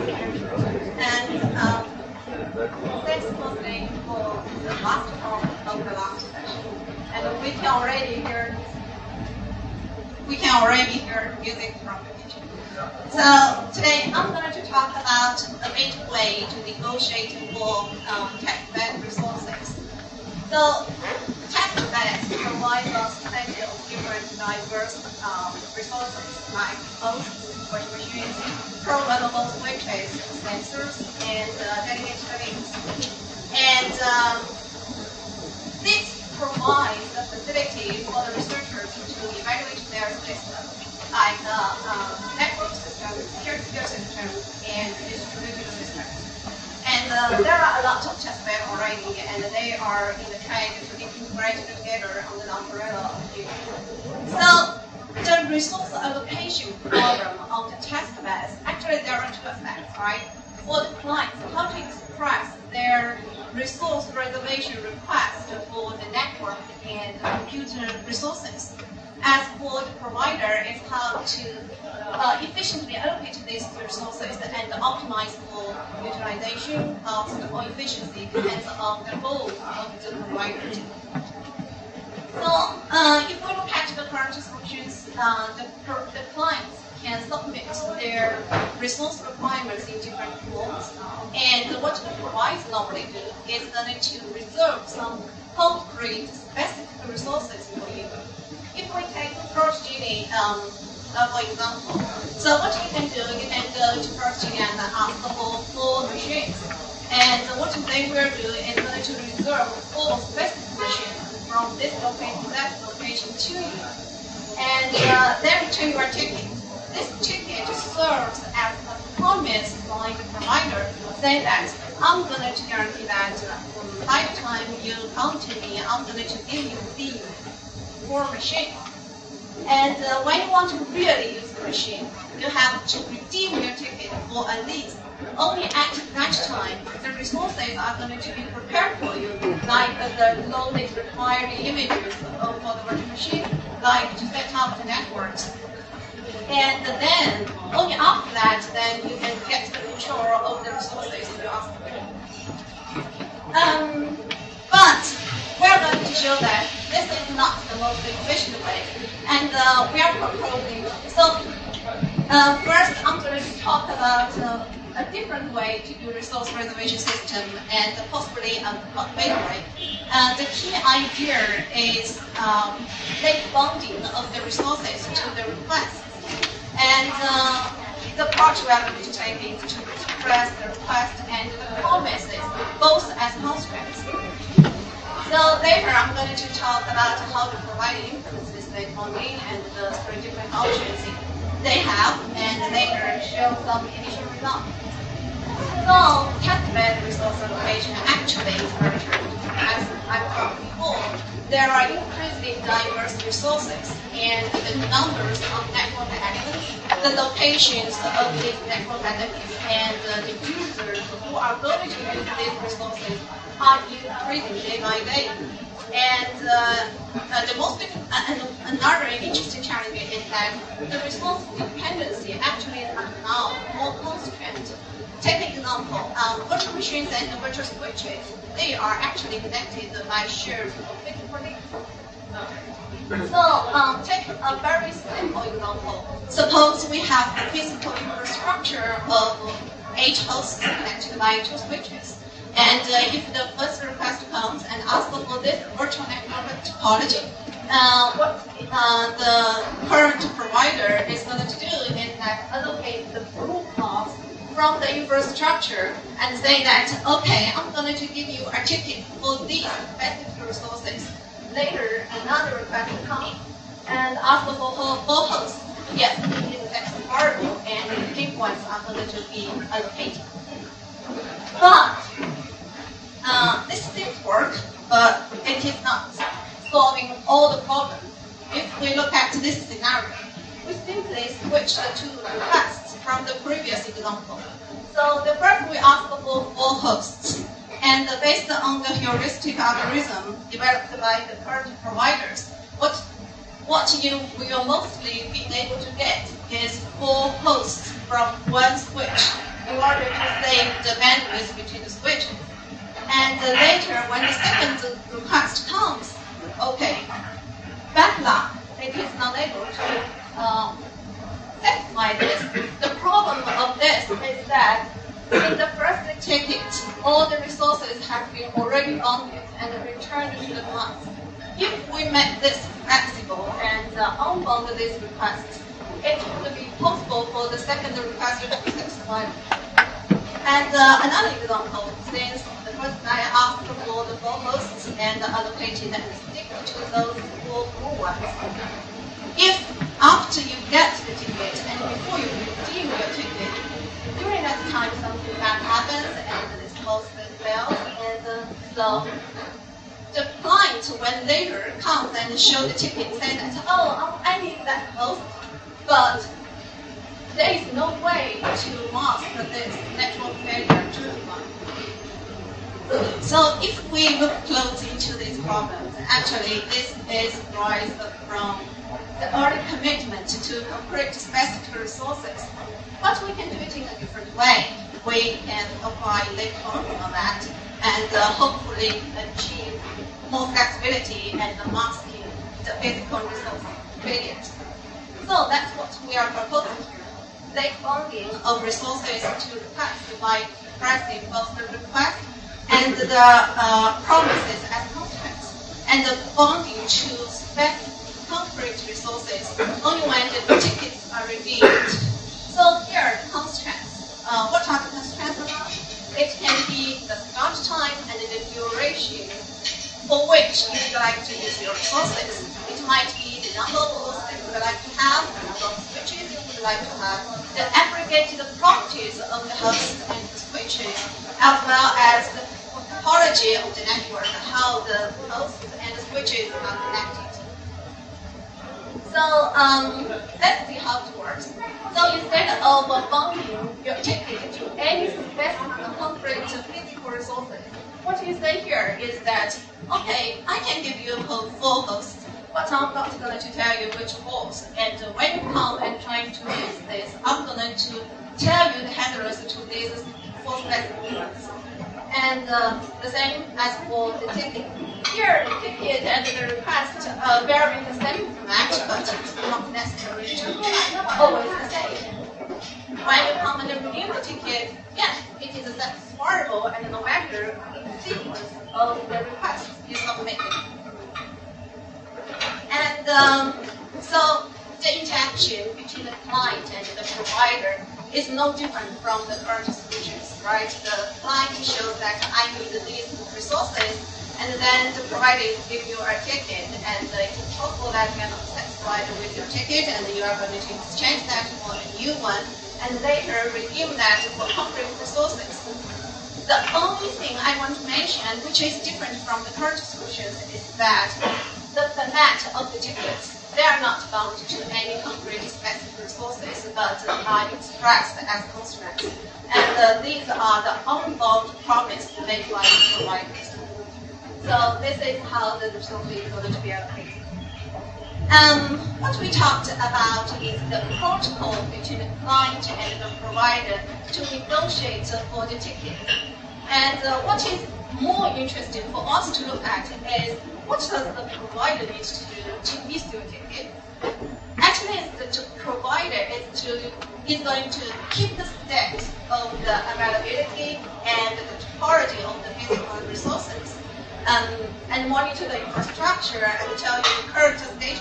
And thanks mostly for the last part of the last session. And we can already hear music from the kitchen. So today I'm going to talk about a better way to negotiate for testbed resources. So testbeds provide us plenty of different diverse resources like hosts, virtual machines, programmable switches, sensors, and dedicated links. And this provides the facility for the researchers to evaluate their system, like network systems, peer-to-peer systems, and distributed systems. And there are a lot of testbeds already, and they are in the trend to be integrated together under the umbrella of you. So the resource allocation problem of the testbeds, actually there are two aspects, right? For the clients, how to express their resource reservation request for the network and computer resources. As for the provider, it's how to efficiently allocate these resources and optimize for utilization, cost, or efficiency depends on the role of the provider. So if we look at the current solutions, the clients can submit their resource requirements in different forms. And what the providers normally do is going to reserve some concrete specific resources for you. If we take First Genie, for example, so what you can do, you can go to First Genie and ask for 4 machines. And what they will do is going to reserve 4 specific machines from this location to that location to you. And then return your ticket. This ticket serves as a promise by the provider, saying that I'm going to guarantee that by the time you come to me, I'm going to give you these 4 machines. And when you want to really use the machine, you have to redeem your ticket for at least. Only at that time, the resources are going to be prepared for you, like the loaded required images for the virtual machine, like to set up the networks. And then, only after that, then you can get the control of the resources you ask for. But we're going to show that this is not the most efficient way. And we are proposing. So first, I'm going to talk about a different way to do resource reservation system and possibly a better way. The key idea is late bounding of the resources to the requests. And the approach we are going to take is to express the request and the promises both as constraints. So later I'm going to talk about how to provide influence this late bounding and the 3 different options they have, and later show some initial results. So testbed resource allocation actually is very true. As I've talked before, there are increasingly diverse resources, and the numbers of network elements, the locations of these network elements, and the users who are going to use these resources are increasing day by day. And another interesting challenge is that the resource dependency actually is now more constrained. Take an example, virtual machines and virtual switches, they are actually connected by shares of physical links. So take a very simple example. Suppose we have a physical infrastructure of 8 hosts connected by 2 switches. And if the first request comes and asks for this virtual network topology, what the current provider is going to do is that allocate the blue path from the infrastructure and say that, okay, I'm going to give you a ticket for these specific resources. Later, another request comes and asks for 4 hosts. Yes, it is X variable, and the big ones are going to be allocated. But this seems to work, but it is not solving all the problems. If we look at this scenario, we simply switch the 2 requests from the previous example. So the first we ask for 4 hosts, and based on the heuristic algorithm developed by the current providers, what you will mostly be able to get is 4 hosts from 1 switch. You are save the bandwidth between the switches. And later, when the second request comes, okay, backlog, it is not able to satisfy this. The problem of this is that in the first ticket, all the resources have been already bounded and returned to the class. If we make this flexible and unbound this request, it would be possible for the second request to be satisfied. And another example, since the first I asked for the 4 hosts and allocated and stick to those 4 blue ones. If after you get the ticket and before you redeem your ticket, during that time something bad happens and this host fails, and so the client, when later comes and show the ticket, say that, oh, I need that host, but there is no way to mask this network failure to one. So if we look close into these problems, actually this is rise from the early commitment to concrete specific resources. But we can do it in a different way. We can apply late learning on that and hopefully achieve more flexibility and masking the physical resource failures. So that's what we are proposing here. Late bonding of resources to request by pressing both the request and the promises as constraints, and the bonding to specific concrete resources only when the tickets are redeemed. So here, the constraints. What are the constraints about? It can be the start time and the duration for which you would like to use your resources. It might be the number of hosts that you would like to have, the number of switches you would like to have, the aggregated properties of the hosts and the switches, as well as the topology of the network, how the hosts and the switches are connected. So let's see how it works. So instead of bonding your ticket to any specific concrete physical resources, what you say here is that, okay, I can give you 4 hosts, but I'm not going to tell you which 4s. And when you come and try to use this, I'm going to tell you the handlers to these 4 specific ones. And the same as for the ticket. Here, the ticket and the request vary in the same format, but it's not necessary to be always the same. When you come and redeem the ticket, yes, it is satisfiable and no matter the sequence of the requests you submitted. And so the interaction between the client and the provider is no different from the current solutions, right? The client shows that I need these resources, and then the provider gives you a ticket, and it's possible that you are not satisfied with your ticket, and you are going to exchange that for a new one, and later redeem that for concrete resources. The only thing I want to mention, which is different from the current solutions, is that the format of the tickets, they are not bound to any concrete specific resources, but are expressed as constraints. And these are the unbound promises made by the providers. So this is how the resource is going to be allocated. What we talked about is the protocol between the client and the provider to negotiate for the ticket. And what is more interesting for us to look at is what does the provider need to do to issue a ticket? Actually, the provider is going to keep the state of the availability and the topology of the physical resources, and monitor the infrastructure and tell you the current state